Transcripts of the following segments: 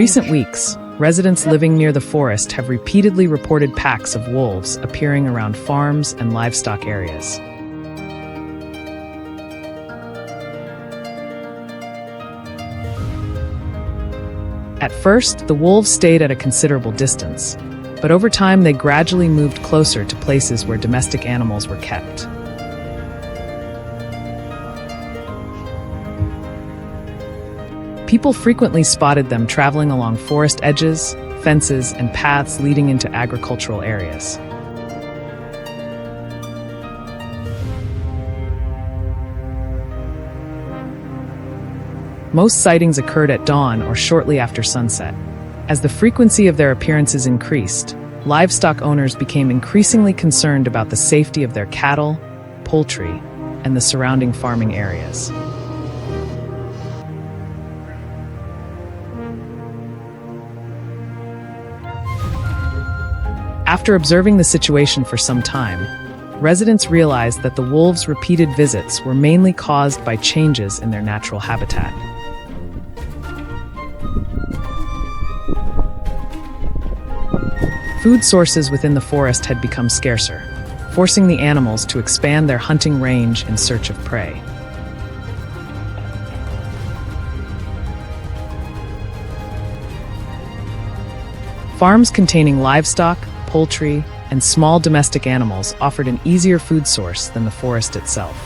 recent weeks, residents living near the forest have repeatedly reported packs of wolves appearing around farms and livestock areas. At first, the wolves stayed at a considerable distance, but over time they gradually moved closer to places where domestic animals were kept. People frequently spotted them traveling along forest edges, fences, and paths leading into agricultural areas. Most sightings occurred at dawn or shortly after sunset. As the frequency of their appearances increased, livestock owners became increasingly concerned about the safety of their cattle, poultry, and the surrounding farming areas. After observing the situation for some time, residents realized that the wolves' repeated visits were mainly caused by changes in their natural habitat. Food sources within the forest had become scarcer, forcing the animals to expand their hunting range in search of prey. Farms containing livestock, poultry, and small domestic animals offered an easier food source than the forest itself.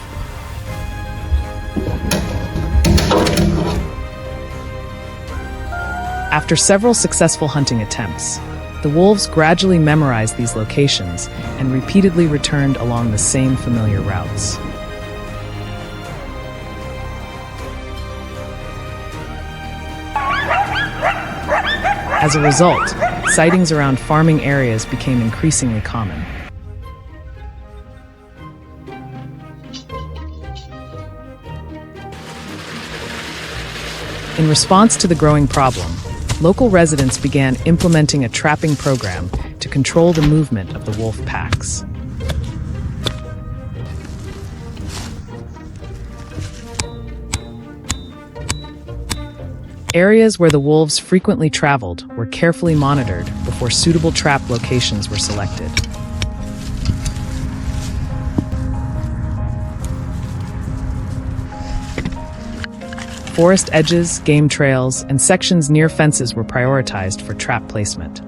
After several successful hunting attempts, the wolves gradually memorized these locations and repeatedly returned along the same familiar routes. As a result, sightings around farming areas became increasingly common. In response to the growing problem, local residents began implementing a trapping program to control the movement of the wolf packs. Areas where the wolves frequently traveled were carefully monitored before suitable trap locations were selected. Forest edges, game trails, and sections near fences were prioritized for trap placement.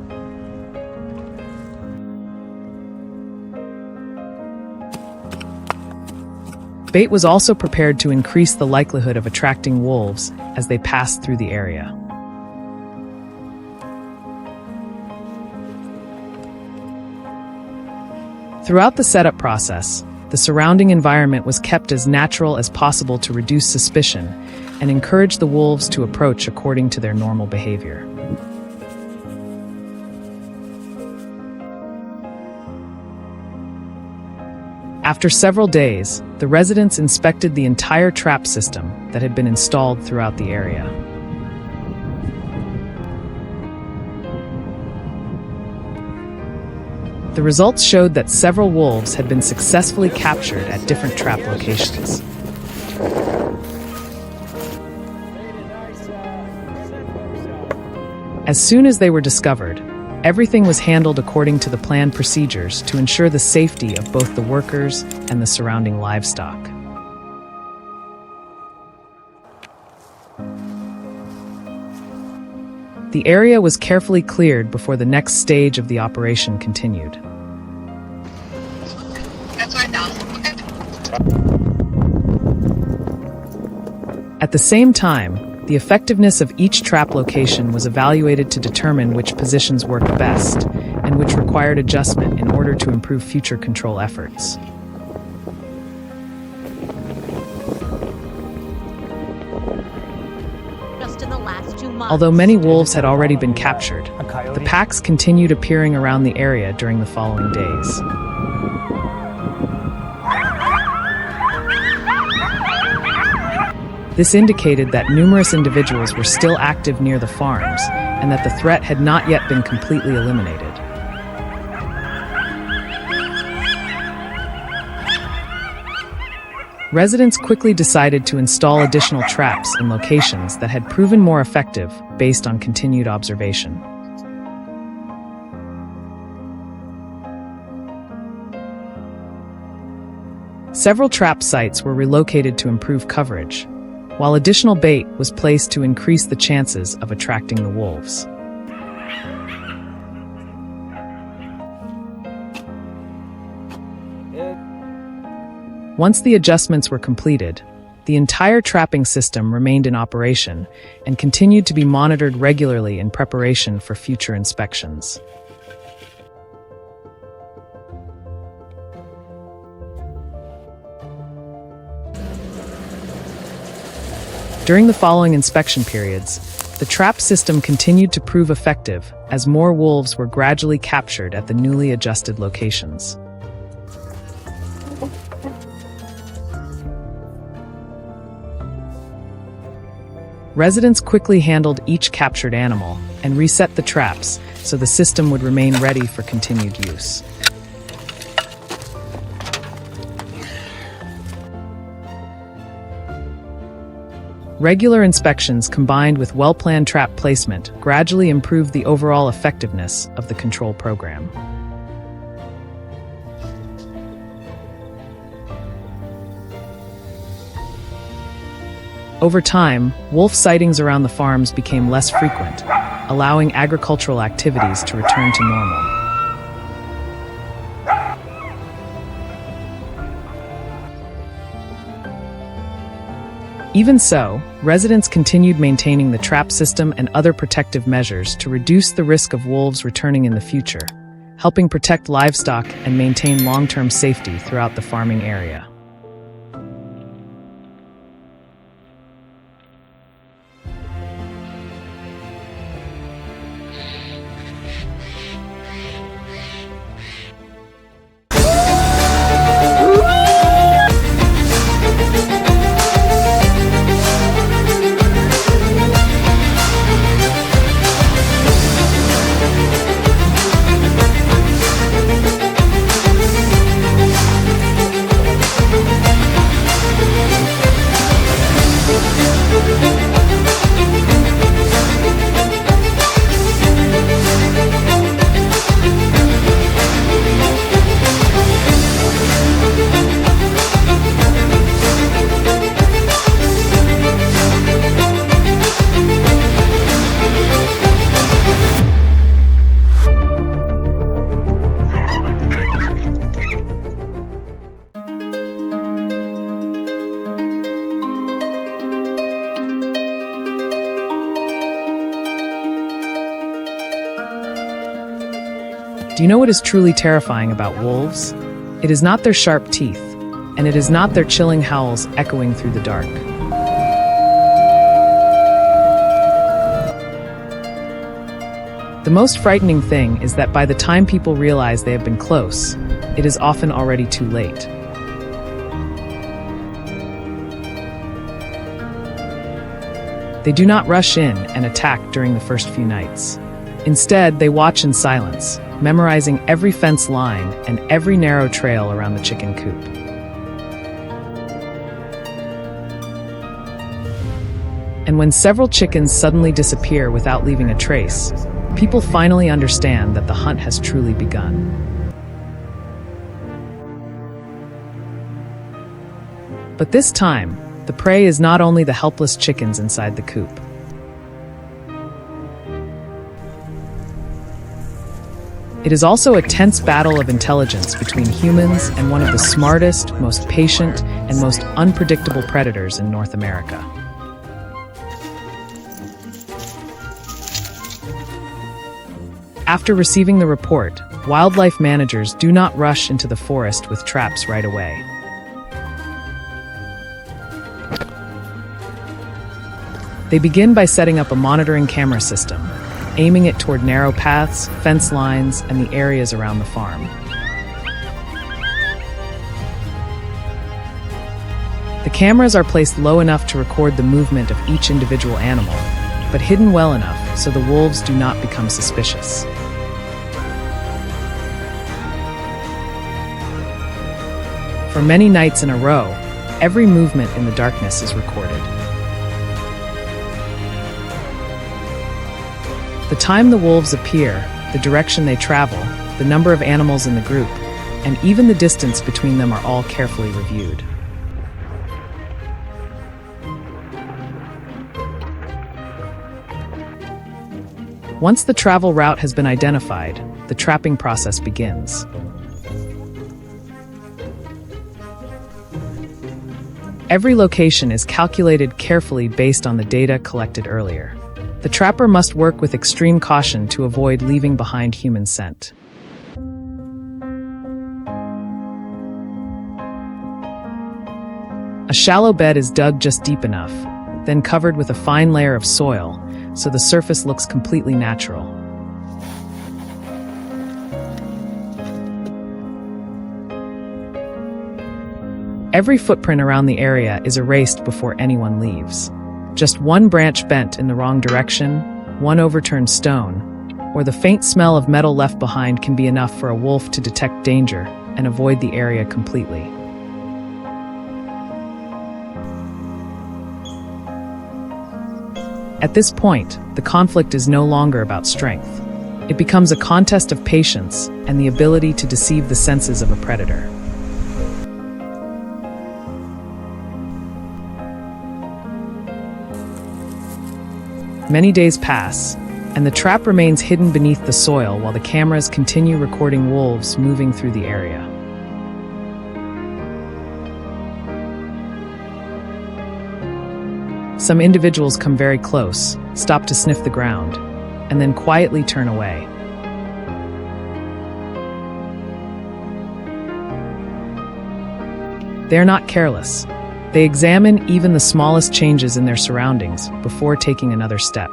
Bait was also prepared to increase the likelihood of attracting wolves as they passed through the area. Throughout the setup process, the surrounding environment was kept as natural as possible to reduce suspicion and encourage the wolves to approach according to their normal behavior. After several days, the residents inspected the entire trap system that had been installed throughout the area. The results showed that several wolves had been successfully captured at different trap locations. As soon as they were discovered, everything was handled according to the planned procedures to ensure the safety of both the workers and the surrounding livestock. The area was carefully cleared before the next stage of the operation continued. That's what I thought. At the same time, the effectiveness of each trap location was evaluated to determine which positions worked best and which required adjustment in order to improve future control efforts. Just in the last 2 months. Although many wolves had already been captured, the packs continued appearing around the area during the following days. This indicated that numerous individuals were still active near the farms and that the threat had not yet been completely eliminated. Residents quickly decided to install additional traps in locations that had proven more effective based on continued observation. Several trap sites were relocated to improve coverage, while additional bait was placed to increase the chances of attracting the wolves. Once the adjustments were completed, the entire trapping system remained in operation and continued to be monitored regularly in preparation for future inspections. During the following inspection periods, the trap system continued to prove effective as more wolves were gradually captured at the newly adjusted locations. Residents quickly handled each captured animal and reset the traps so the system would remain ready for continued use. Regular inspections combined with well-planned trap placement gradually improved the overall effectiveness of the control program. Over time, wolf sightings around the farms became less frequent, allowing agricultural activities to return to normal. Even so, residents continued maintaining the trap system and other protective measures to reduce the risk of wolves returning in the future, helping protect livestock and maintain long-term safety throughout the farming area. Do you know what is truly terrifying about wolves? It is not their sharp teeth, and it is not their chilling howls echoing through the dark. The most frightening thing is that by the time people realize they have been close, it is often already too late. They do not rush in and attack during the first few nights. Instead, they watch in silence, memorizing every fence line and every narrow trail around the chicken coop. And when several chickens suddenly disappear without leaving a trace, people finally understand that the hunt has truly begun. But this time, the prey is not only the helpless chickens inside the coop. It is also a tense battle of intelligence between humans and one of the smartest, most patient, and most unpredictable predators in North America. After receiving the report, wildlife managers do not rush into the forest with traps right away. They begin by setting up a monitoring camera system, aiming it toward narrow paths, fence lines, and the areas around the farm. The cameras are placed low enough to record the movement of each individual animal, but hidden well enough so the wolves do not become suspicious. For many nights in a row, Every movement in the darkness is recorded. The time the wolves appear, the direction they travel, the number of animals in the group, and even the distance between them are all carefully reviewed. Once the travel route has been identified, the trapping process begins. Every location is calculated carefully based on the data collected earlier. The trapper must work with extreme caution to avoid leaving behind human scent. A shallow bed is dug just deep enough, then covered with a fine layer of soil, so the surface looks completely natural. Every footprint around the area is erased before anyone leaves. Just one branch bent in the wrong direction, one overturned stone, or the faint smell of metal left behind can be enough for a wolf to detect danger and avoid the area completely. At this point, the conflict is no longer about strength. It becomes a contest of patience and the ability to deceive the senses of a predator. Many days pass, and the trap remains hidden beneath the soil while the cameras continue recording wolves moving through the area. Some individuals come very close, stop to sniff the ground, and then quietly turn away. They're not careless. They examine even the smallest changes in their surroundings before taking another step.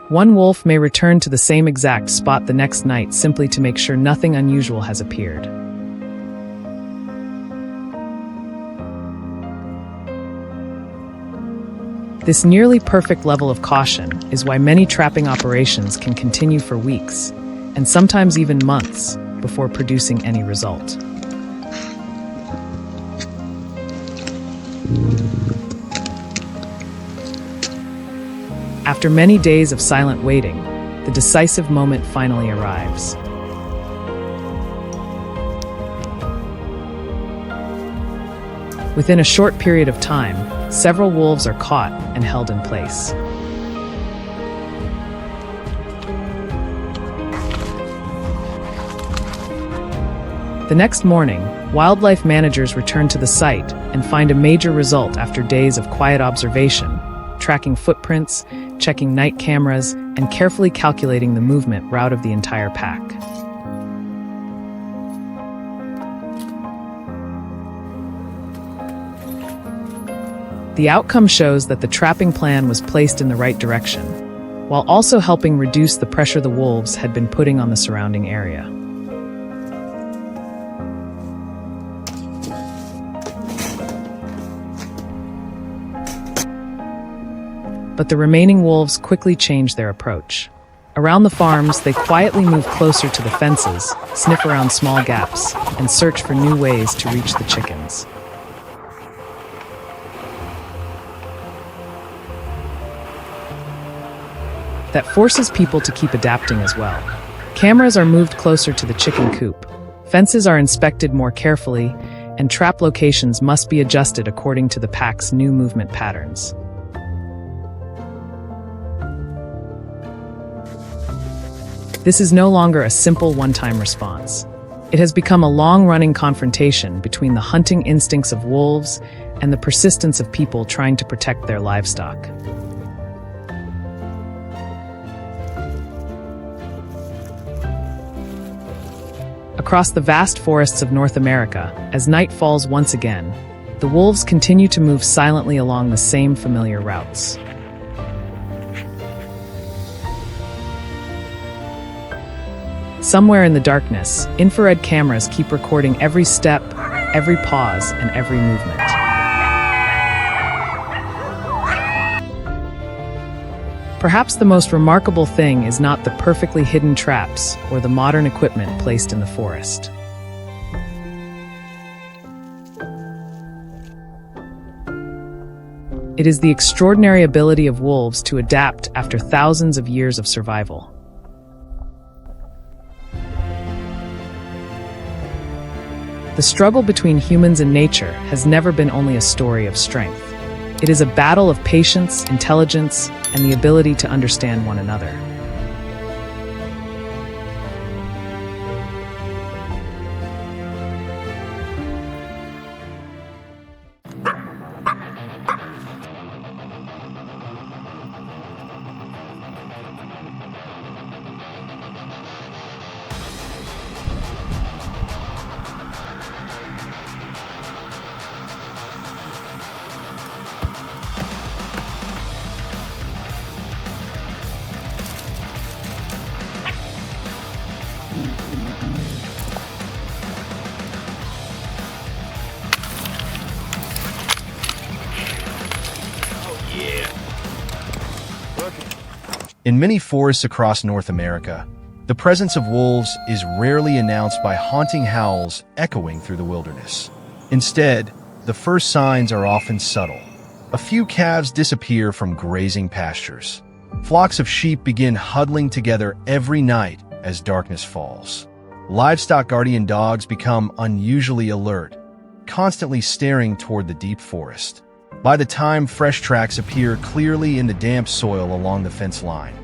One wolf may return to the same exact spot the next night simply to make sure nothing unusual has appeared. This nearly perfect level of caution is why many trapping operations can continue for weeks, and sometimes even months, before producing any result. After many days of silent waiting, the decisive moment finally arrives. Within a short period of time, several wolves are caught and held in place. The next morning, wildlife managers return to the site and find a major result after days of quiet observation, tracking footprints, checking night cameras, and carefully calculating the movement route of the entire pack. The outcome shows that the trapping plan was placed in the right direction, while also helping reduce the pressure the wolves had been putting on the surrounding area. But the remaining wolves quickly changed their approach. Around the farms, they quietly move closer to the fences, sniff around small gaps, and search for new ways to reach the chickens. That forces people to keep adapting as well. Cameras are moved closer to the chicken coop. Fences are inspected more carefully, and trap locations must be adjusted according to the pack's new movement patterns. This is no longer a simple one-time response. It has become a long-running confrontation between the hunting instincts of wolves and the persistence of people trying to protect their livestock. Across the vast forests of North America, as night falls once again, the wolves continue to move silently along the same familiar routes. Somewhere in the darkness, infrared cameras keep recording every step, every pause, and every movement. Perhaps the most remarkable thing is not the perfectly hidden traps or the modern equipment placed in the forest. It is the extraordinary ability of wolves to adapt after thousands of years of survival. The struggle between humans and nature has never been only a story of strength. It is a battle of patience, intelligence, and the ability to understand one another. In many forests across North America, the presence of wolves is rarely announced by haunting howls echoing through the wilderness. Instead, the first signs are often subtle. A few calves disappear from grazing pastures. Flocks of sheep begin huddling together every night as darkness falls. Livestock guardian dogs become unusually alert, constantly staring toward the deep forest. By the time fresh tracks appear clearly in the damp soil along the fence line,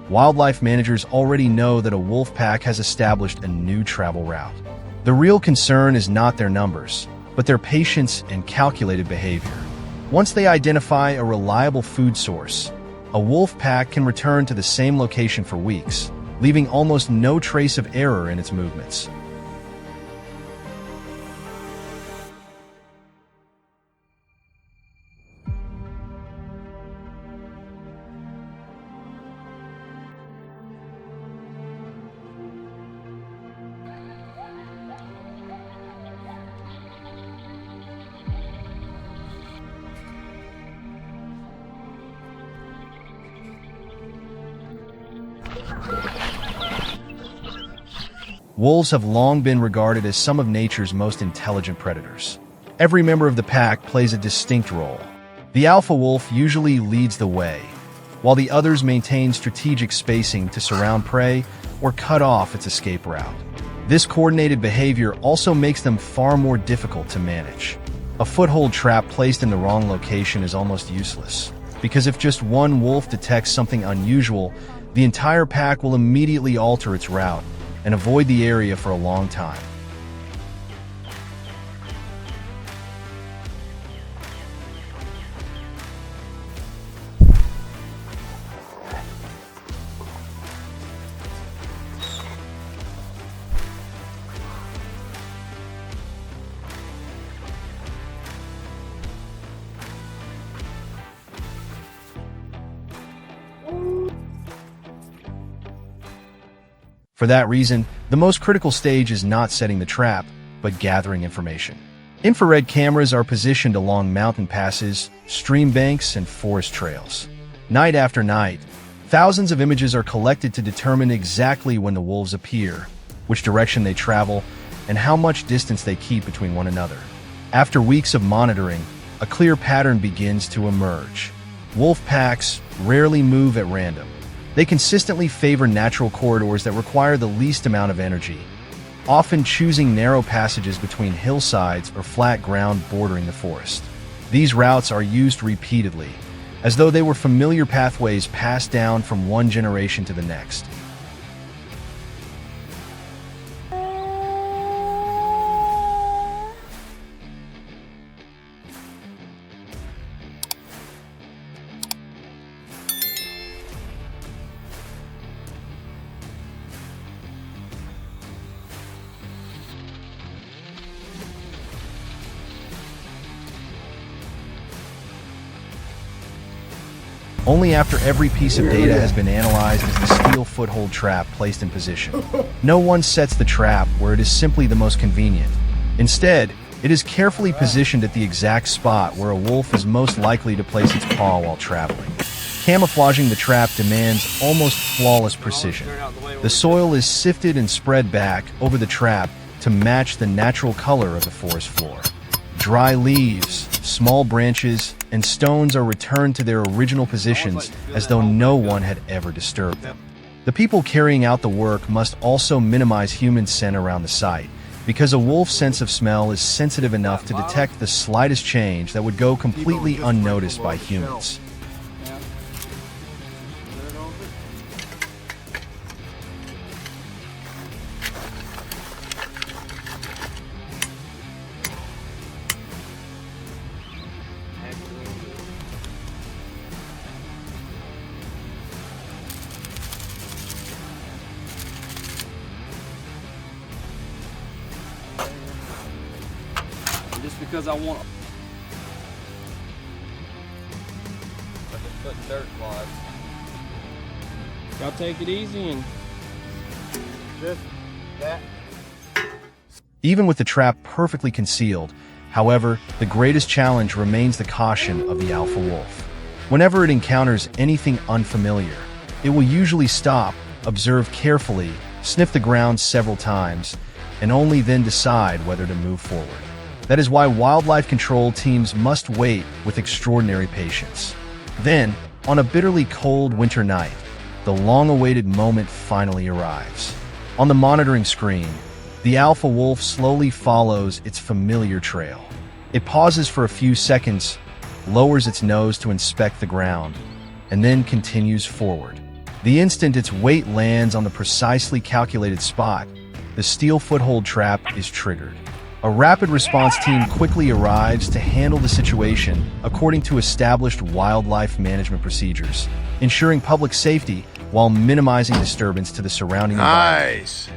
wildlife managers already know that a wolf pack has established a new travel route. The real concern is not their numbers, but their patience and calculated behavior. Once they identify a reliable food source, a wolf pack can return to the same location for weeks, leaving almost no trace of error in its movements. Wolves have long been regarded as some of nature's most intelligent predators. Every member of the pack plays a distinct role. The alpha wolf usually leads the way, while the others maintain strategic spacing to surround prey or cut off its escape route. This coordinated behavior also makes them far more difficult to manage. A foothold trap placed in the wrong location is almost useless, because if just one wolf detects something unusual, the entire pack will immediately alter its route and avoid the area for a long time. For that reason, the most critical stage is not setting the trap, but gathering information. Infrared cameras are positioned along mountain passes, stream banks, and forest trails. Night after night, thousands of images are collected to determine exactly when the wolves appear, which direction they travel, and how much distance they keep between one another. After weeks of monitoring, a clear pattern begins to emerge. Wolf packs rarely move at random. They consistently favor natural corridors that require the least amount of energy, often choosing narrow passages between hillsides or flat ground bordering the forest. These routes are used repeatedly, as though they were familiar pathways passed down from one generation to the next. Only after every piece of data has been analyzed is the steel foothold trap placed in position. No one sets the trap where it is simply the most convenient. Instead, it is carefully positioned at the exact spot where a wolf is most likely to place its paw while traveling. Camouflaging the trap demands almost flawless precision. The soil is sifted and spread back over the trap to match the natural color of the forest floor. Dry leaves, small branches, and stones are returned to their original positions as though no one had ever disturbed them. The people carrying out the work must also minimize human scent around the site, because a wolf's sense of smell is sensitive enough to detect the slightest change that would go completely unnoticed by humans. Just because I want put dirt clods. Y'all take it easy and just that. Even with the trap perfectly concealed, however, the greatest challenge remains the caution of the alpha wolf. Whenever it encounters anything unfamiliar, it will usually stop, observe carefully, sniff the ground several times, and only then decide whether to move forward. That is why wildlife control teams must wait with extraordinary patience. Then, on a bitterly cold winter night, the long-awaited moment finally arrives. On the monitoring screen, the alpha wolf slowly follows its familiar trail. It pauses for a few seconds, lowers its nose to inspect the ground, and then continues forward. The instant its weight lands on the precisely calculated spot, the steel foothold trap is triggered. A rapid response team quickly arrives to handle the situation according to established wildlife management procedures, ensuring public safety while minimizing disturbance to the surrounding environment. Nice.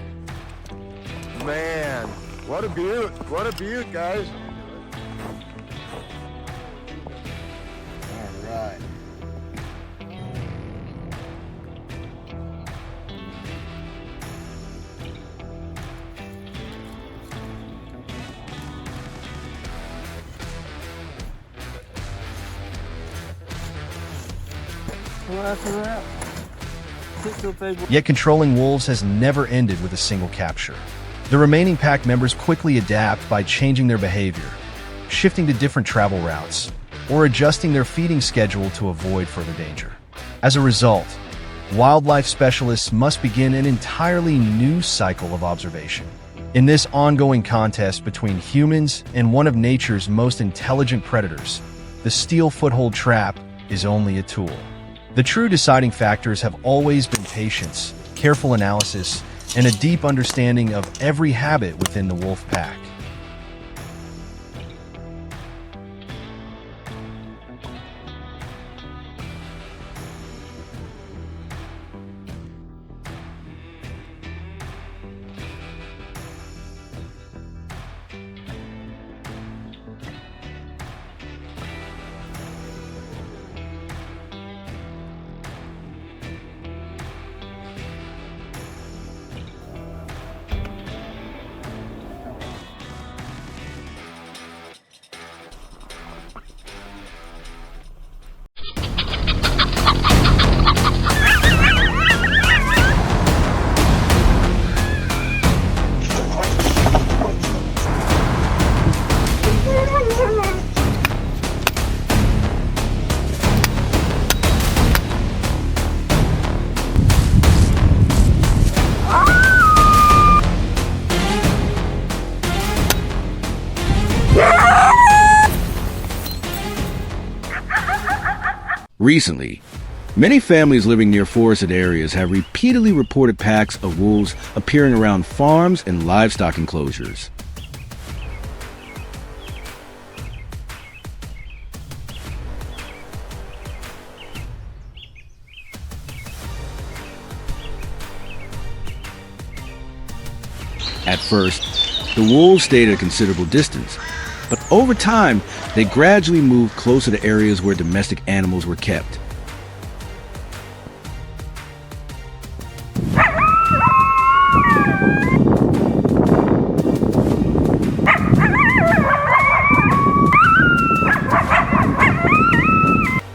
Man, what a beaut. What a beaut, guys. All right. Well, that's a wrap. Yet controlling wolves has never ended with a single capture. The remaining pack members quickly adapt by changing their behavior, shifting to different travel routes, or adjusting their feeding schedule to avoid further danger. As a result, wildlife specialists must begin an entirely new cycle of observation. In this ongoing contest between humans and one of nature's most intelligent predators, the steel foothold trap is only a tool. The true deciding factors have always been patience, careful analysis, and a deep understanding of every habit within the wolf pack. Recently, many families living near forested areas have repeatedly reported packs of wolves appearing around farms and livestock enclosures. At first, the wolves stayed at a considerable distance, but over time, they gradually moved closer to areas where domestic animals were kept.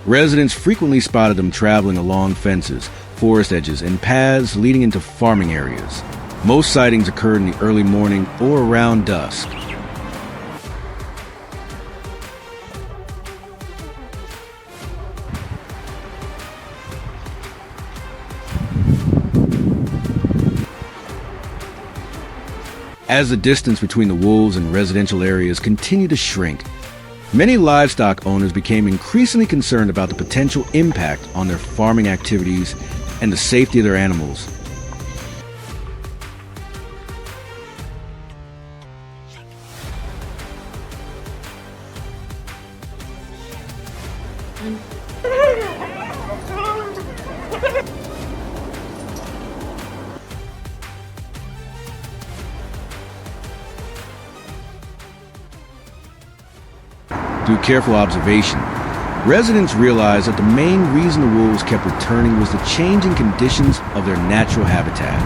Residents frequently spotted them traveling along fences, forest edges, and paths leading into farming areas. Most sightings occurred in the early morning or around dusk. As the distance between the wolves and residential areas continued to shrink, many livestock owners became increasingly concerned about the potential impact on their farming activities and the safety of their animals. Through careful observation, residents realized that the main reason the wolves kept returning was the changing conditions of their natural habitat.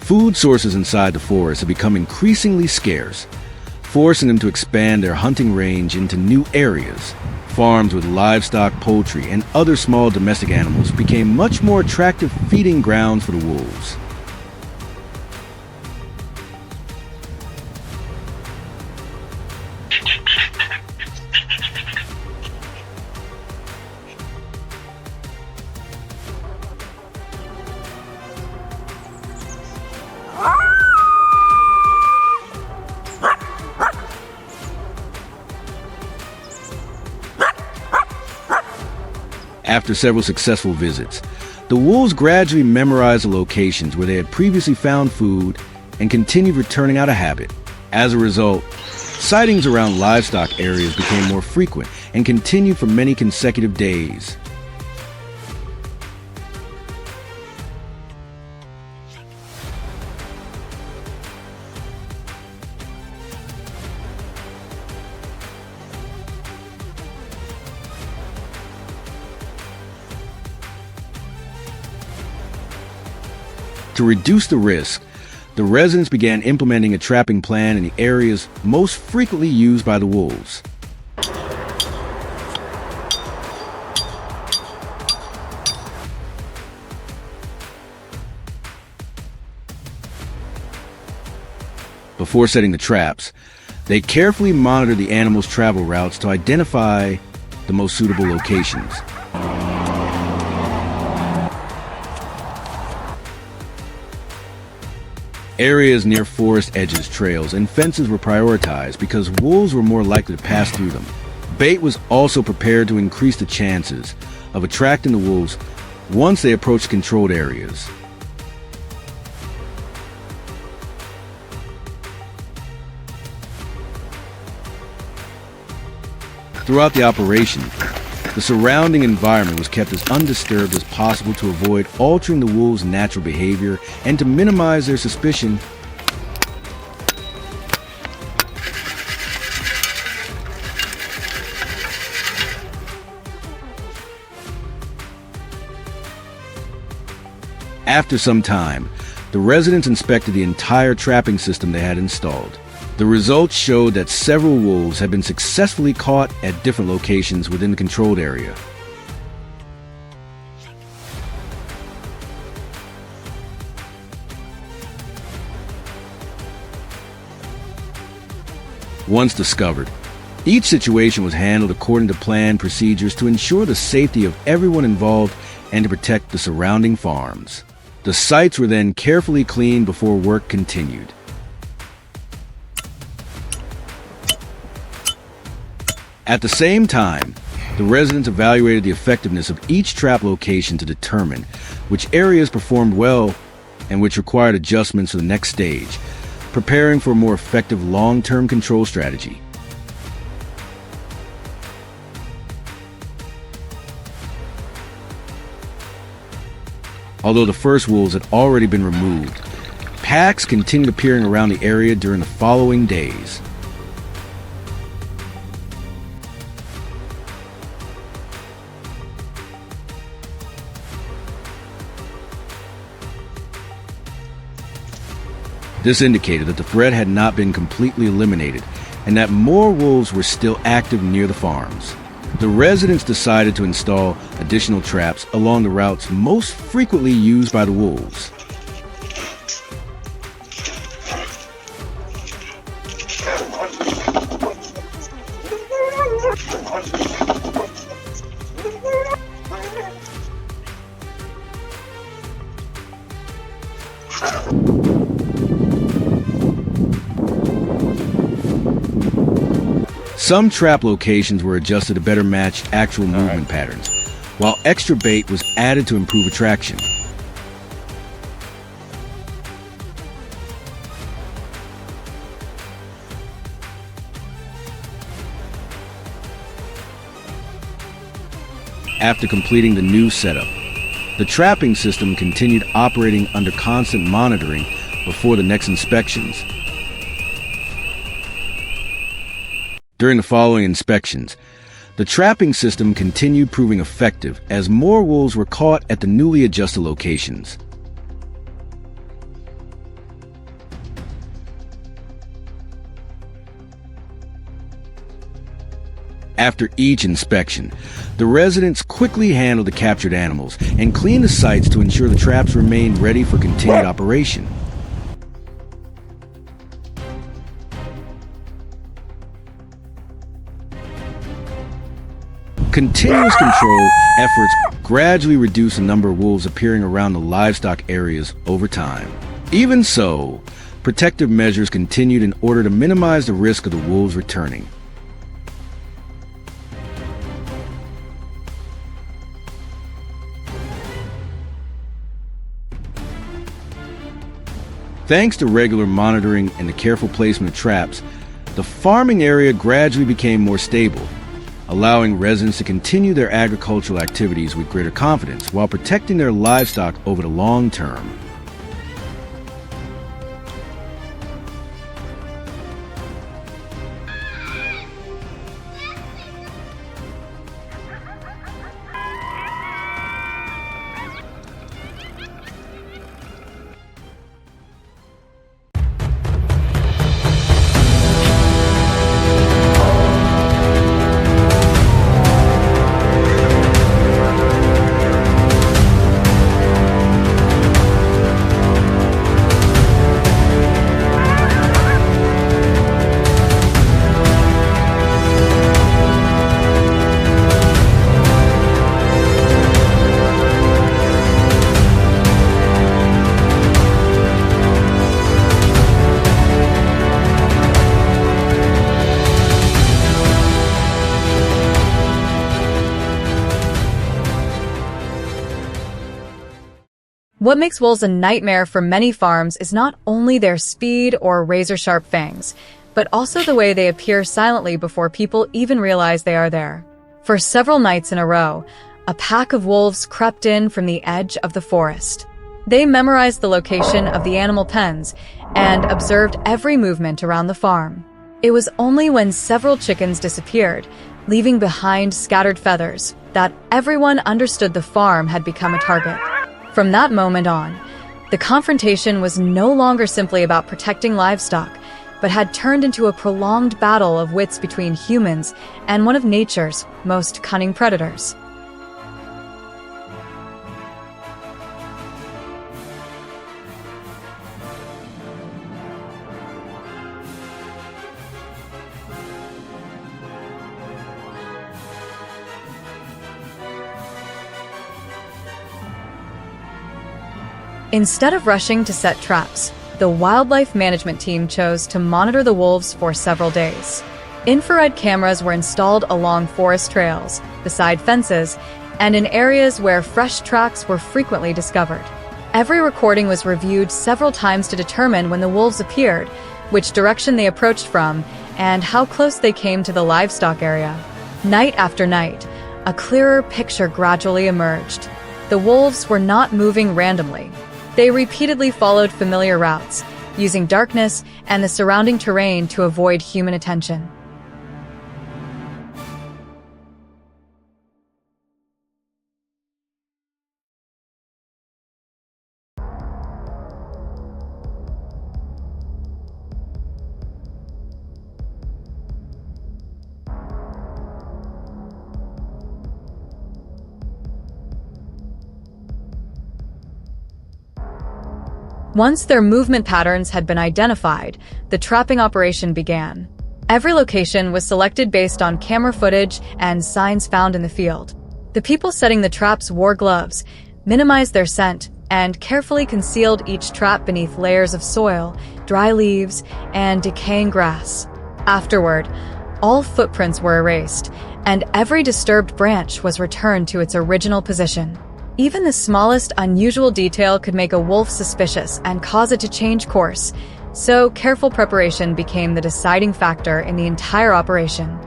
Food sources inside the forest have become increasingly scarce, forcing them to expand their hunting range into new areas. Farms with livestock, poultry, and other small domestic animals became much more attractive feeding grounds for the wolves. After several successful visits, the wolves gradually memorized the locations where they had previously found food and continued returning out of habit. As a result, sightings around livestock areas became more frequent and continued for many consecutive days. To reduce the risk, the residents began implementing a trapping plan in the areas most frequently used by the wolves. Before setting the traps, they carefully monitored the animals' travel routes to identify the most suitable locations. Areas near forest edges, trails, and fences were prioritized because wolves were more likely to pass through them. Bait was also prepared to increase the chances of attracting the wolves once they approached controlled areas. Throughout the operation, the surrounding environment was kept as undisturbed as possible to avoid altering the wolves' natural behavior and to minimize their suspicion. After some time, the residents inspected the entire trapping system they had installed. The results showed that several wolves had been successfully caught at different locations within the controlled area. Once discovered, each situation was handled according to planned procedures to ensure the safety of everyone involved and to protect the surrounding farms. The sites were then carefully cleaned before work continued. At the same time, the residents evaluated the effectiveness of each trap location to determine which areas performed well and which required adjustments to the next stage, preparing for a more effective long-term control strategy. Although the first wolves had already been removed, packs continued appearing around the area during the following days. This indicated that the threat had not been completely eliminated and that more wolves were still active near the farms. The residents decided to install additional traps along the routes most frequently used by the wolves. Some trap locations were adjusted to better match actual movement patterns, while extra bait was added to improve attraction. After completing the new setup, the trapping system continued operating under constant monitoring before the next inspections. During the following inspections, the trapping system continued proving effective as more wolves were caught at the newly adjusted locations. After each inspection, the residents quickly handled the captured animals and cleaned the sites to ensure the traps remained ready for continued operation. Continuous control efforts gradually reduced the number of wolves appearing around the livestock areas over time. Even so, protective measures continued in order to minimize the risk of the wolves returning. Thanks to regular monitoring and the careful placement of traps, the farming area gradually became more stable, allowing residents to continue their agricultural activities with greater confidence while protecting their livestock over the long term. What makes wolves a nightmare for many farms is not only their speed or razor-sharp fangs, but also the way they appear silently before people even realize they are there. For several nights in a row, a pack of wolves crept in from the edge of the forest. They memorized the location of the animal pens and observed every movement around the farm. It was only when several chickens disappeared, leaving behind scattered feathers, that everyone understood the farm had become a target. From that moment on, the confrontation was no longer simply about protecting livestock, but had turned into a prolonged battle of wits between humans and one of nature's most cunning predators. Instead of rushing to set traps, the wildlife management team chose to monitor the wolves for several days. Infrared cameras were installed along forest trails, beside fences, and in areas where fresh tracks were frequently discovered. Every recording was reviewed several times to determine when the wolves appeared, which direction they approached from, and how close they came to the livestock area. Night after night, a clearer picture gradually emerged. The wolves were not moving randomly. They repeatedly followed familiar routes, using darkness and the surrounding terrain to avoid human attention. Once their movement patterns had been identified, the trapping operation began. Every location was selected based on camera footage and signs found in the field. The people setting the traps wore gloves, minimized their scent, and carefully concealed each trap beneath layers of soil, dry leaves, and decaying grass. Afterward, All footprints were erased, and every disturbed branch was returned to its original position. Even the smallest unusual detail could make a wolf suspicious and cause it to change course, so careful preparation became the deciding factor in the entire operation.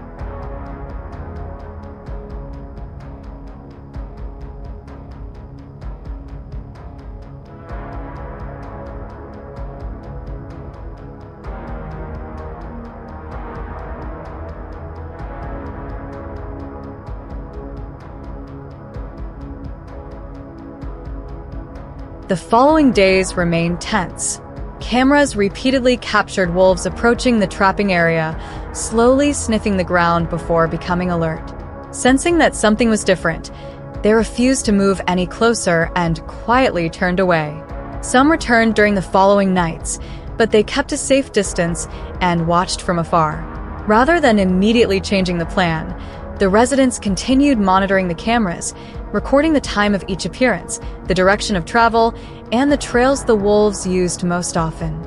The following days remained tense. Cameras repeatedly captured wolves approaching the trapping area, slowly sniffing the ground before becoming alert. Sensing that something was different, they refused to move any closer and quietly turned away. Some returned during the following nights, but they kept a safe distance and watched from afar. Rather than immediately changing the plan, the residents continued monitoring the cameras, recording the time of each appearance, the direction of travel, and the trails the wolves used most often.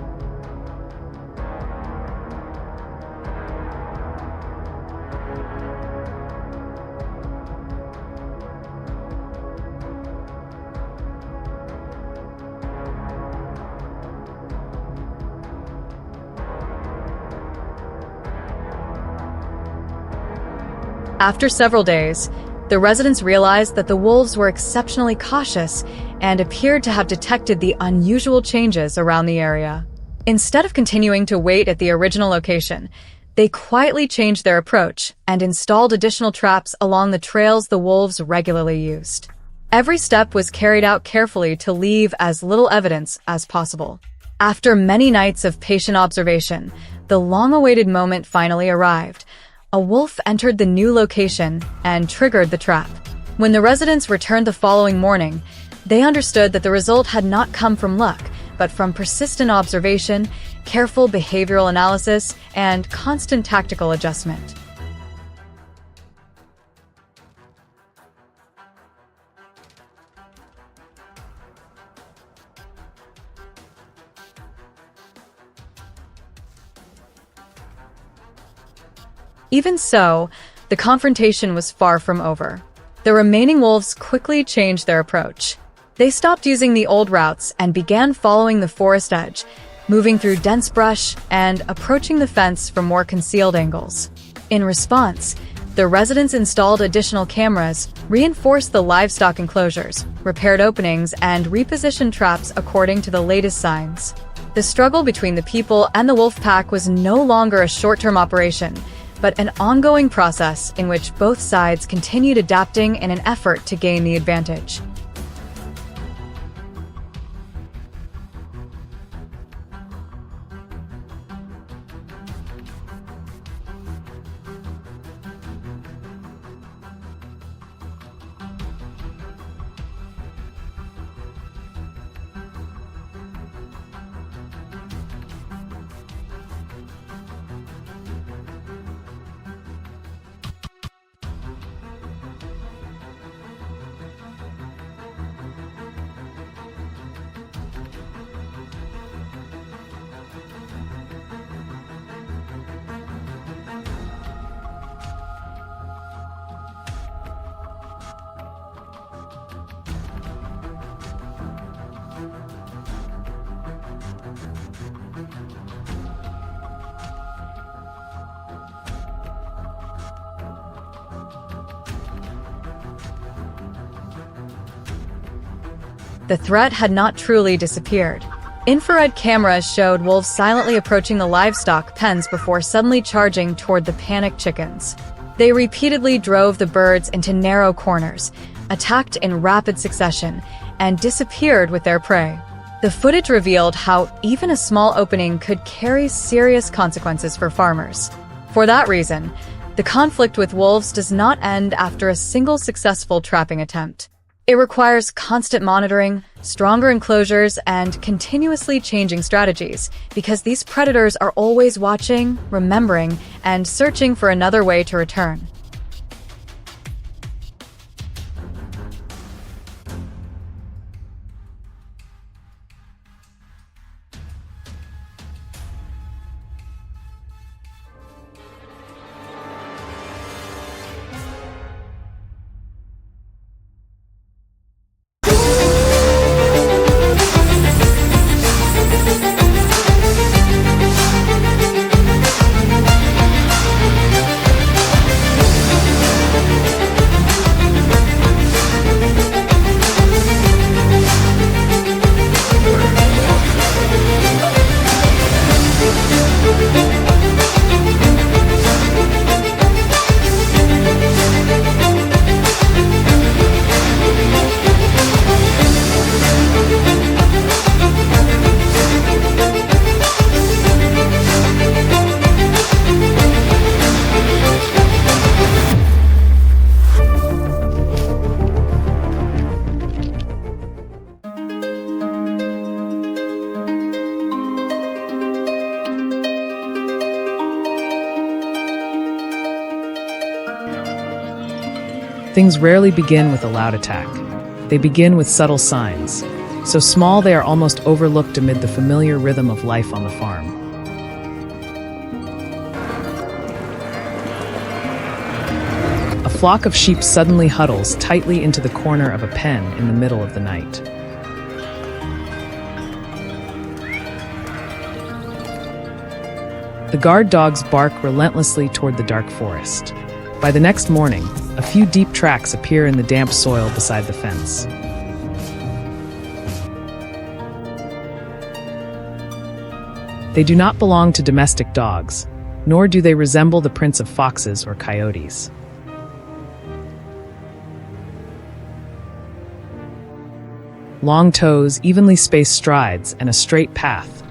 After several days, the residents realized that the wolves were exceptionally cautious and appeared to have detected the unusual changes around the area. Instead of continuing to wait at the original location, they quietly changed their approach and installed additional traps along the trails the wolves regularly used. Every step was carried out carefully to leave as little evidence as possible. After many nights of patient observation, the long-awaited moment finally arrived. A wolf entered the new location and triggered the trap. When the residents returned the following morning, they understood that the result had not come from luck, but from persistent observation, careful behavioral analysis, and constant tactical adjustment. Even so, the confrontation was far from over. The remaining wolves quickly changed their approach. They stopped using the old routes and began following the forest edge, moving through dense brush and approaching the fence from more concealed angles. In response, the residents installed additional cameras, reinforced the livestock enclosures, repaired openings, and repositioned traps according to the latest signs. The struggle between the people and the wolf pack was no longer a short-term operation, but an ongoing process in which both sides continued adapting in an effort to gain the advantage. The threat had not truly disappeared. Infrared cameras showed wolves silently approaching the livestock pens before suddenly charging toward the panicked chickens. They repeatedly drove the birds into narrow corners, attacked in rapid succession, and disappeared with their prey. The footage revealed how even a small opening could carry serious consequences for farmers. For that reason, the conflict with wolves does not end after a single successful trapping attempt. It requires constant monitoring, stronger enclosures, and continuously changing strategies, because these predators are always watching, remembering, and searching for another way to return. Things rarely begin with a loud attack. They begin with subtle signs, so small they are almost overlooked amid the familiar rhythm of life on the farm. A flock of sheep suddenly huddles tightly into the corner of a pen in the middle of the night. The guard dogs bark relentlessly toward the dark forest. By the next morning, a few deep tracks appear in the damp soil beside the fence. They do not belong to domestic dogs, nor do they resemble the prints of foxes or coyotes. Long toes, evenly spaced strides, and a straight path,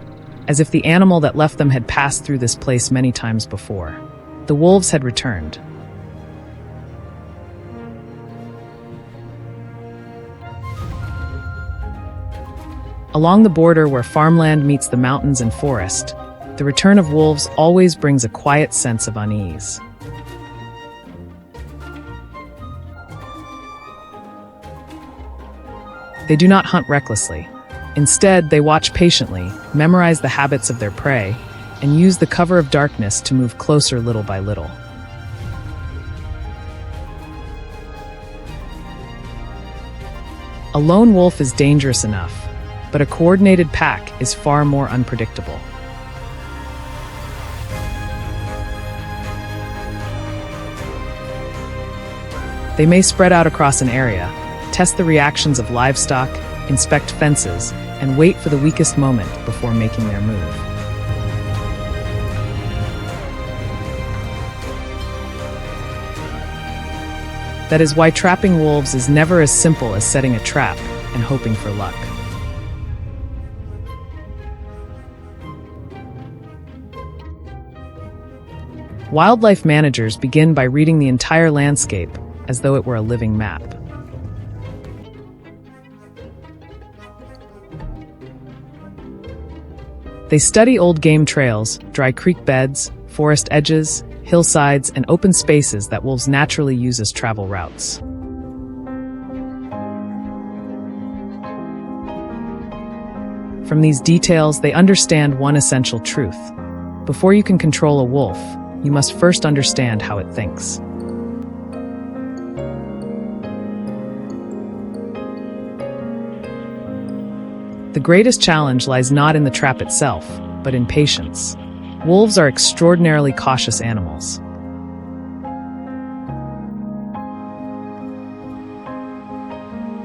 as if the animal that left them had passed through this place many times before. The wolves had returned. Along the border where farmland meets the mountains and forest, the return of wolves always brings a quiet sense of unease. They do not hunt recklessly. Instead, they watch patiently, memorize the habits of their prey, and use the cover of darkness to move closer little by little. A lone wolf is dangerous enough, but a coordinated pack is far more unpredictable. They may spread out across an area, test the reactions of livestock, inspect fences, and wait for the weakest moment before making their move. That is why trapping wolves is never as simple as setting a trap and hoping for luck. Wildlife managers begin by reading the entire landscape as though it were a living map. They study old game trails, dry creek beds, forest edges, hillsides, and open spaces that wolves naturally use as travel routes. From these details, they understand one essential truth. Before you can control a wolf, you must first understand how it thinks. The greatest challenge lies not in the trap itself, but in patience. Wolves are extraordinarily cautious animals.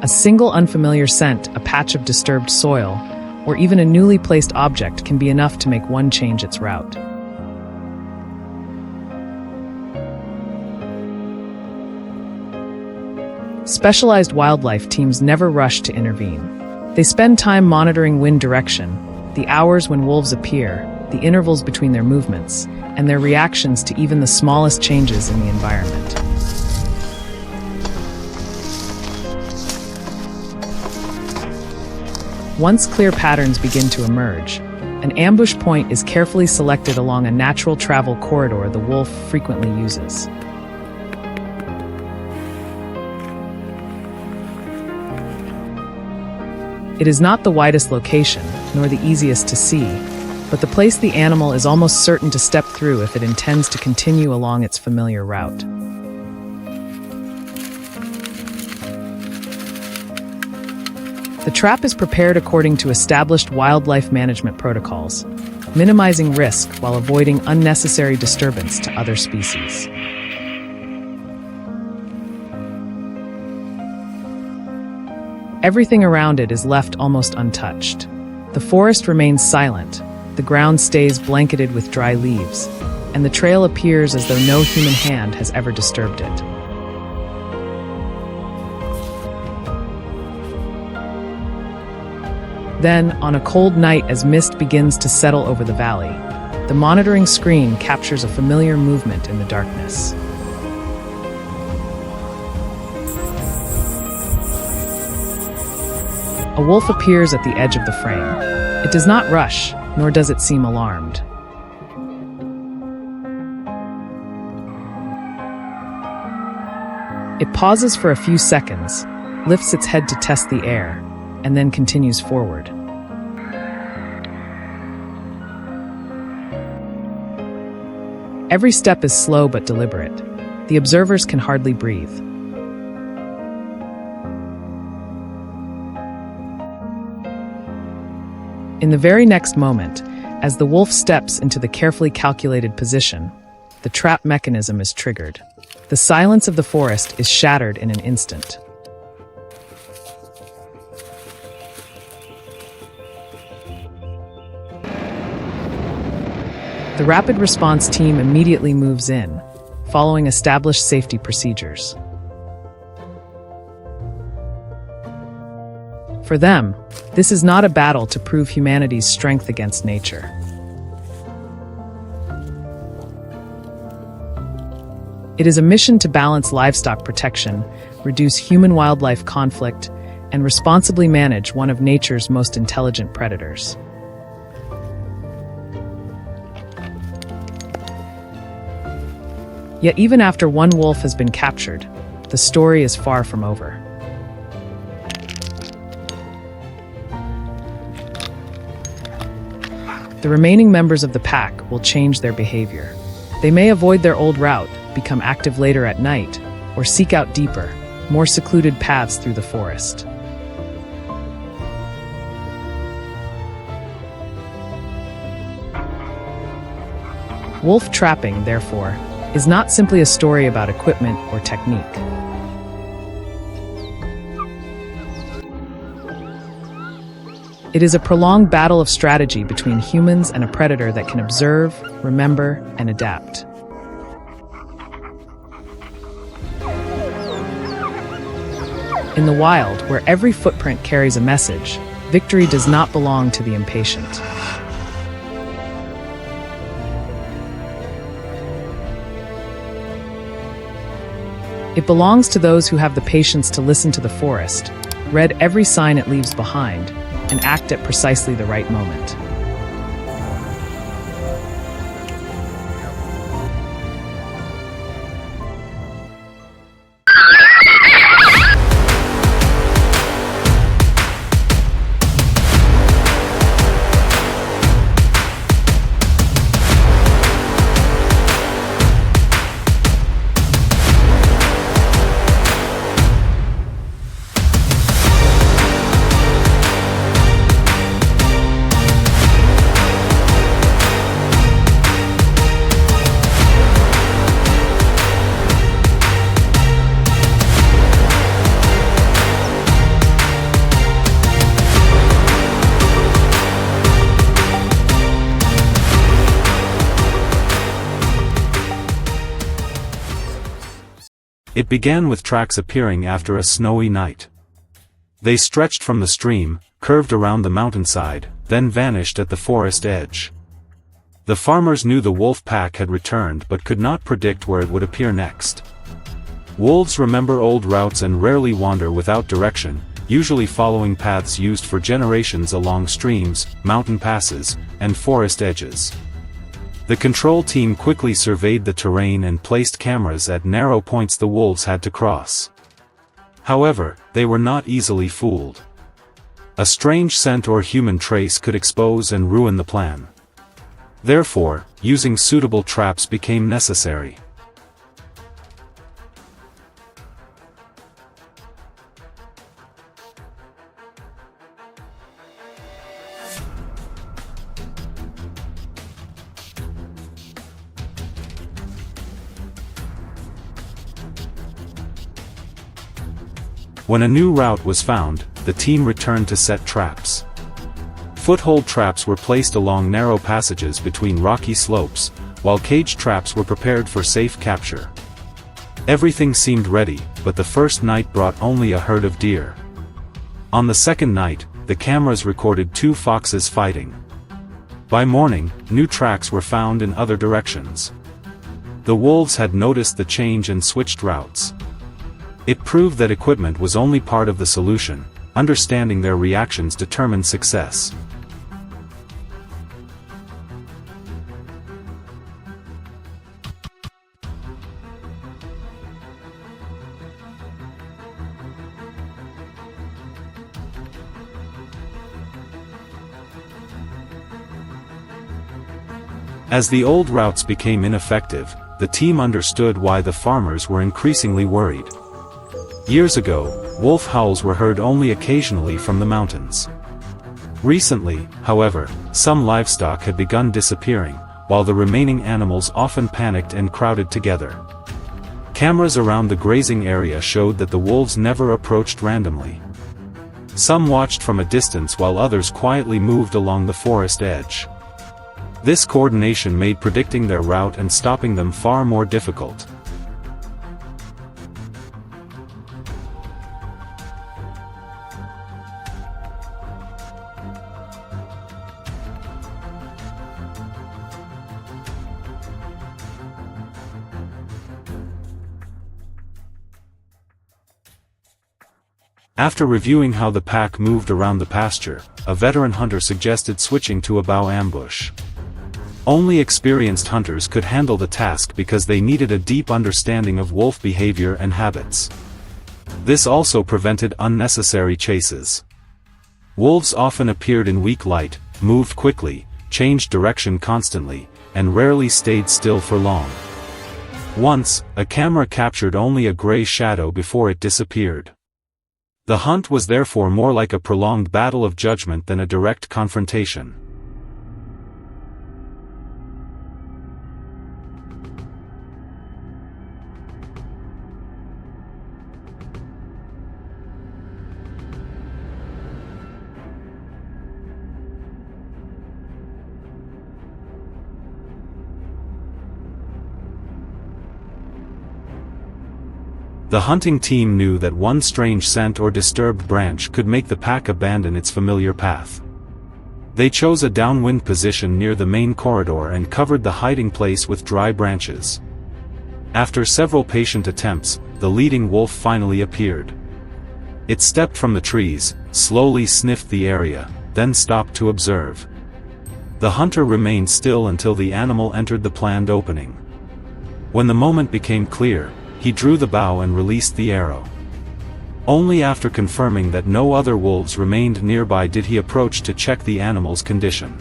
A single unfamiliar scent, a patch of disturbed soil, or even a newly placed object can be enough to make one change its route. Specialized wildlife teams never rush to intervene. They spend time monitoring wind direction, the hours when wolves appear, the intervals between their movements, and their reactions to even the smallest changes in the environment. Once clear patterns begin to emerge, an ambush point is carefully selected along a natural travel corridor the wolf frequently uses. It is not the widest location, nor the easiest to see, but the place the animal is almost certain to step through if it intends to continue along its familiar route. The trap is prepared according to established wildlife management protocols, minimizing risk while avoiding unnecessary disturbance to other species. Everything around it is left almost untouched. The forest remains silent, the ground stays blanketed with dry leaves, and the trail appears as though no human hand has ever disturbed it. Then, on a cold night as mist begins to settle over the valley, the monitoring screen captures a familiar movement in the darkness. A wolf appears at the edge of the frame. It does not rush, nor does it seem alarmed. It pauses for a few seconds, lifts its head to test the air, and then continues forward. Every step is slow but deliberate. The observers can hardly breathe. In the very next moment, as the wolf steps into the carefully calculated position, the trap mechanism is triggered. The silence of the forest is shattered in an instant. The rapid response team immediately moves in, following established safety procedures. For them, this is not a battle to prove humanity's strength against nature. It is a mission to balance livestock protection, reduce human-wildlife conflict, and responsibly manage one of nature's most intelligent predators. Yet even after one wolf has been captured, the story is far from over. The remaining members of the pack will change their behavior. They may avoid their old route, become active later at night, or seek out deeper, more secluded paths through the forest. Wolf trapping, therefore, is not simply a story about equipment or technique. It is a prolonged battle of strategy between humans and a predator that can observe, remember, and adapt. In the wild, where every footprint carries a message, victory does not belong to the impatient. It belongs to those who have the patience to listen to the forest, read every sign it leaves behind, and act at precisely the right moment. It began with tracks appearing after a snowy night. They stretched from the stream, curved around the mountainside, then vanished at the forest edge. The farmers knew the wolf pack had returned but could not predict where it would appear next. Wolves remember old routes and rarely wander without direction, usually following paths used for generations along streams, mountain passes, and forest edges. The control team quickly surveyed the terrain and placed cameras at narrow points the wolves had to cross. However, they were not easily fooled. A strange scent or human trace could expose and ruin the plan. Therefore, using suitable traps became necessary. When a new route was found, the team returned to set traps. Foothold traps were placed along narrow passages between rocky slopes, while cage traps were prepared for safe capture. Everything seemed ready, but the first night brought only a herd of deer. On the second night, the cameras recorded 2 foxes fighting. By morning, new tracks were found in other directions. The wolves had noticed the change and switched routes. It proved that equipment was only part of the solution. Understanding their reactions determined success. As the old routes became ineffective, the team understood why the farmers were increasingly worried. Years ago, wolf howls were heard only occasionally from the mountains. Recently, however, some livestock had begun disappearing, while the remaining animals often panicked and crowded together. Cameras around the grazing area showed that the wolves never approached randomly. Some watched from a distance while others quietly moved along the forest edge. This coordination made predicting their route and stopping them far more difficult. After reviewing how the pack moved around the pasture, a veteran hunter suggested switching to a bow ambush. Only experienced hunters could handle the task because they needed a deep understanding of wolf behavior and habits. This also prevented unnecessary chases. Wolves often appeared in weak light, moved quickly, changed direction constantly, and rarely stayed still for long. Once, a camera captured only a gray shadow before it disappeared. The hunt was therefore more like a prolonged battle of judgment than a direct confrontation. The hunting team knew that one strange scent or disturbed branch could make the pack abandon its familiar path. They chose a downwind position near the main corridor and covered the hiding place with dry branches. After several patient attempts, the leading wolf finally appeared. It stepped from the trees, slowly sniffed the area, then stopped to observe. The hunter remained still until the animal entered the planned opening. When the moment became clear, he drew the bow and released the arrow. Only after confirming that no other wolves remained nearby did he approach to check the animal's condition.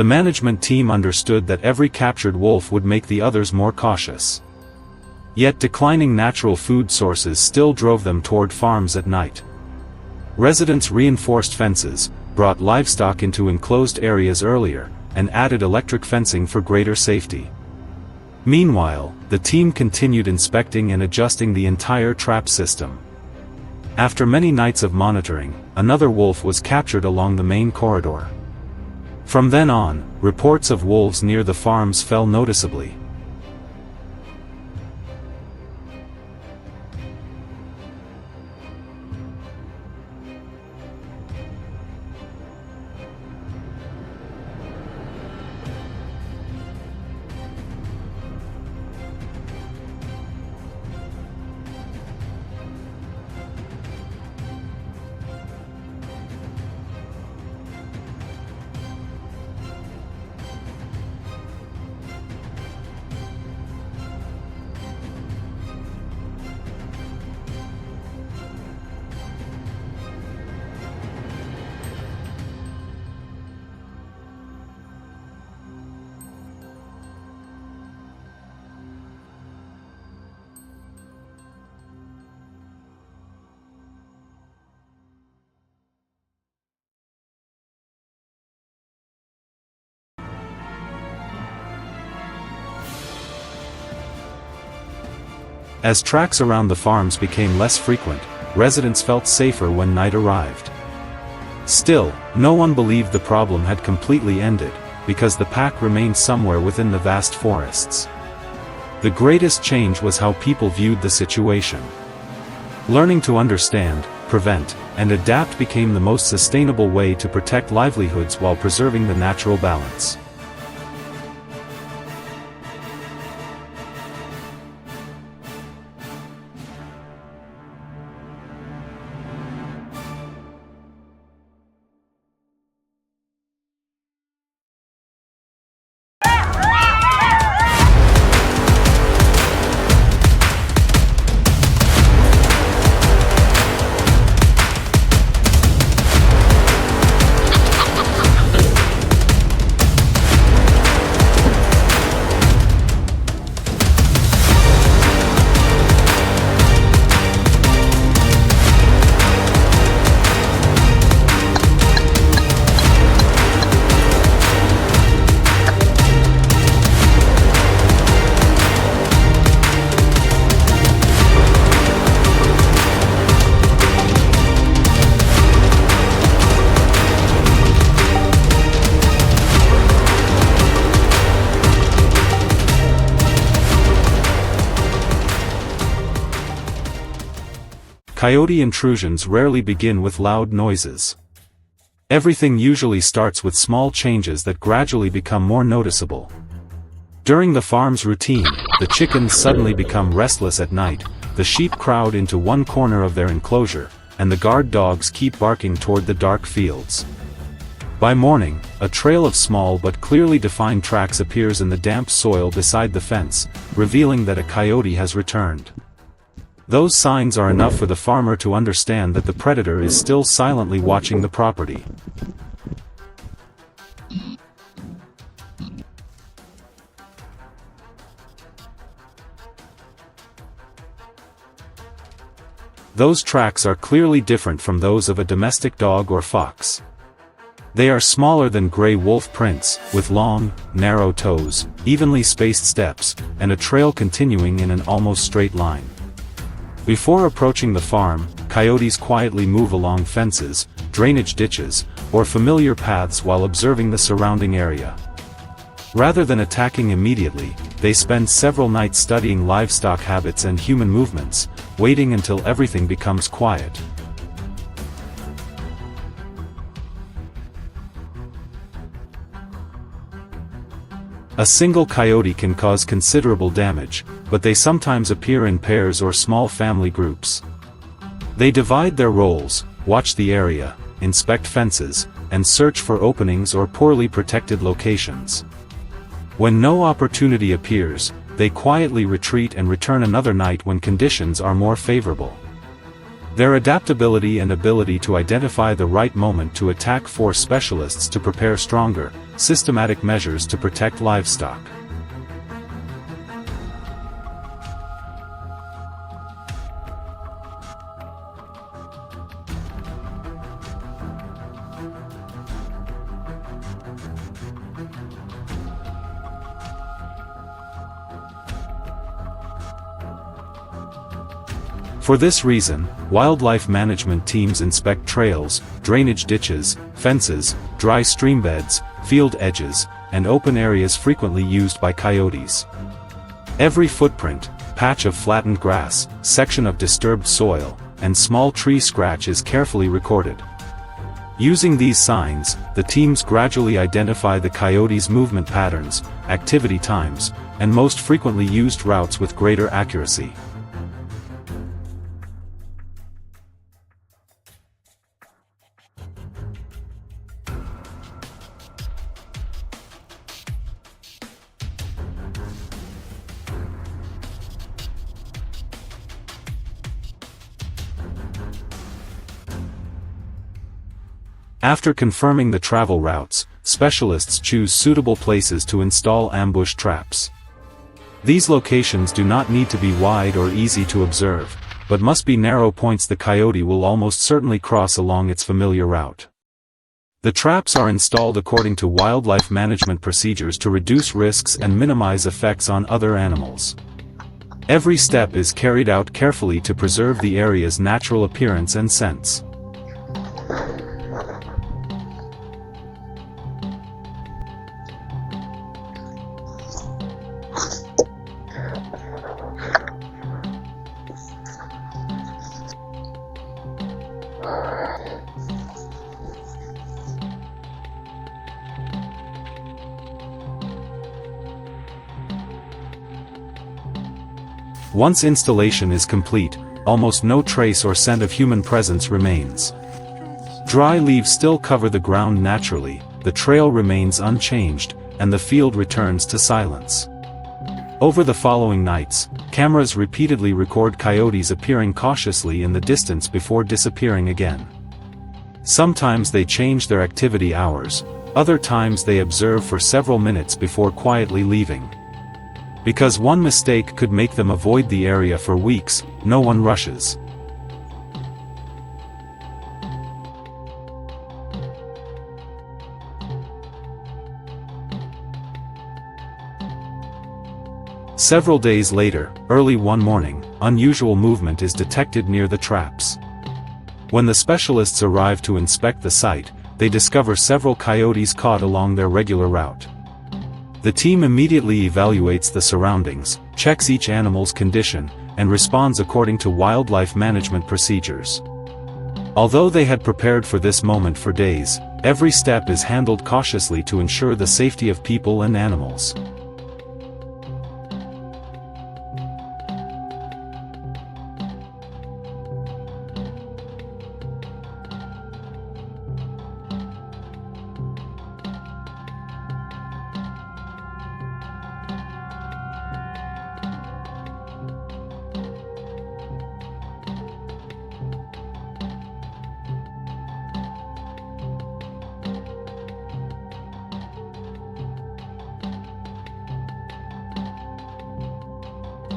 The management team understood that every captured wolf would make the others more cautious. Yet declining natural food sources still drove them toward farms at night. Residents reinforced fences, brought livestock into enclosed areas earlier, and added electric fencing for greater safety. Meanwhile, the team continued inspecting and adjusting the entire trap system. After many nights of monitoring, another wolf was captured along the main corridor. From then on, reports of wolves near the farms fell noticeably. As tracks around the farms became less frequent, residents felt safer when night arrived. Still, no one believed the problem had completely ended, because the pack remained somewhere within the vast forests. The greatest change was how people viewed the situation. Learning to understand, prevent, and adapt became the most sustainable way to protect livelihoods while preserving the natural balance. Coyote intrusions rarely begin with loud noises. Everything usually starts with small changes that gradually become more noticeable. During the farm's routine, the chickens suddenly become restless at night, the sheep crowd into one corner of their enclosure, and the guard dogs keep barking toward the dark fields. By morning, a trail of small but clearly defined tracks appears in the damp soil beside the fence, revealing that a coyote has returned. Those signs are enough for the farmer to understand that the predator is still silently watching the property. Those tracks are clearly different from those of a domestic dog or fox. They are smaller than gray wolf prints, with long, narrow toes, evenly spaced steps, and a trail continuing in an almost straight line. Before approaching the farm, coyotes quietly move along fences, drainage ditches, or familiar paths while observing the surrounding area. Rather than attacking immediately, they spend several nights studying livestock habits and human movements, waiting until everything becomes quiet. A single coyote can cause considerable damage, but they sometimes appear in pairs or small family groups. They divide their roles, watch the area, inspect fences, and search for openings or poorly protected locations. When no opportunity appears, they quietly retreat and return another night when conditions are more favorable. Their adaptability and ability to identify the right moment to attack force specialists to prepare stronger, systematic measures to protect livestock. For this reason, wildlife management teams inspect trails, drainage ditches, fences, dry streambeds, field edges, and open areas frequently used by coyotes. Every footprint, patch of flattened grass, section of disturbed soil, and small tree scratch is carefully recorded. Using these signs, the teams gradually identify the coyotes' movement patterns, activity times, and most frequently used routes with greater accuracy. After confirming the travel routes, specialists choose suitable places to install ambush traps. These locations do not need to be wide or easy to observe, but must be narrow points the coyote will almost certainly cross along its familiar route. The traps are installed according to wildlife management procedures to reduce risks and minimize effects on other animals. Every step is carried out carefully to preserve the area's natural appearance and scents. Once installation is complete, almost no trace or scent of human presence remains. Dry leaves still cover the ground naturally, the trail remains unchanged, and the field returns to silence. Over the following nights, cameras repeatedly record coyotes appearing cautiously in the distance before disappearing again. Sometimes they change their activity hours, other times they observe for several minutes before quietly leaving. Because one mistake could make them avoid the area for weeks, no one rushes. Several days later, early one morning, unusual movement is detected near the traps. When the specialists arrive to inspect the site, they discover several coyotes caught along their regular route. The team immediately evaluates the surroundings, checks each animal's condition, and responds according to wildlife management procedures. Although they had prepared for this moment for days, every step is handled cautiously to ensure the safety of people and animals.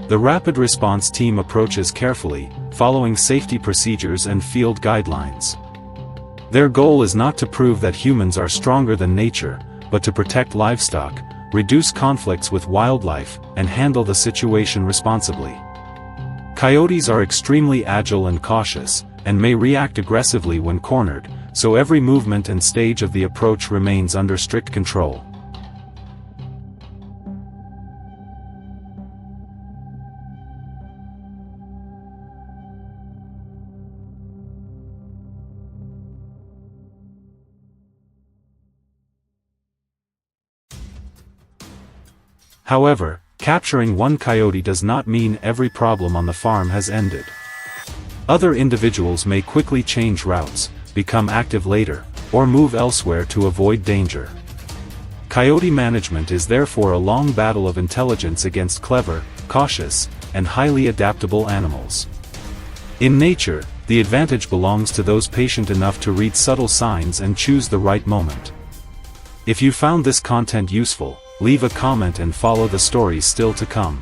The rapid response team approaches carefully, following safety procedures and field guidelines. Their goal is not to prove that humans are stronger than nature, but to protect livestock, reduce conflicts with wildlife, and handle the situation responsibly. Coyotes are extremely agile and cautious, and may react aggressively when cornered, so every movement and stage of the approach remains under strict control. However, capturing one coyote does not mean every problem on the farm has ended. Other individuals may quickly change routes, become active later, or move elsewhere to avoid danger. Coyote management is therefore a long battle of intelligence against clever, cautious, and highly adaptable animals. In nature, the advantage belongs to those patient enough to read subtle signs and choose the right moment. If you found this content useful, leave a comment and follow the stories still to come.